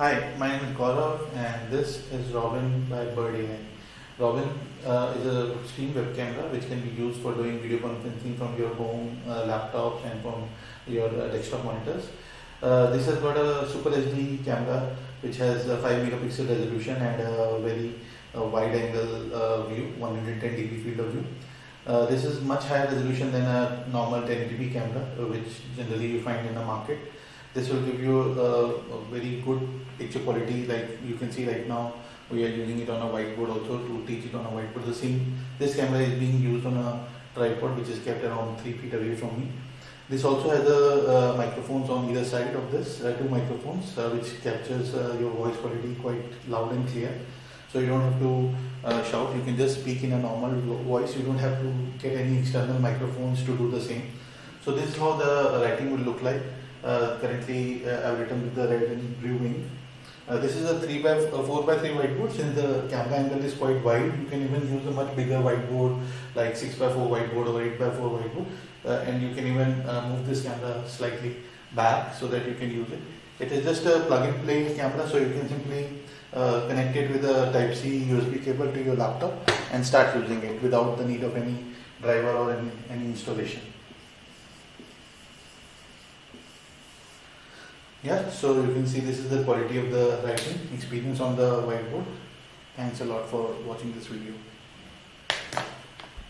Hi, my name is Gaurav and this is Robin by Bird AI. Robin is a stream web camera which can be used for doing video conferencing from your home laptops and from your desktop monitors. This has got a Super HD camera which has a 5 megapixel resolution and a very wide angle view, 110-degree field of view. This is much higher resolution than a normal 1080p camera which generally you find in the market. This will give you a very good picture quality. Like you can see right now, we are using it on a whiteboard also to teach it on a whiteboard. This camera is being used on a tripod which is kept around 3 feet away from me. This also has a microphones on either side of this, two microphones which captures your voice quality quite loud and clear. So you don't have to shout, you can just speak in a normal voice. You don't have to get any external microphones to do the same. So this is how the writing will look like. Currently I've written with the red and blue ink. This is a 4x3 whiteboard. Since the camera angle is quite wide, you can even use a much bigger whiteboard like 6x4 whiteboard or 8x4 whiteboard, and you can even move this camera slightly back so that you can use it. It is just a plug and play camera, so you can simply connect it with a Type-C USB cable to your laptop and start using it without the need of any driver or any installation. Yeah, so you can see this is the quality of the writing experience on the whiteboard. Thanks a lot for watching this video.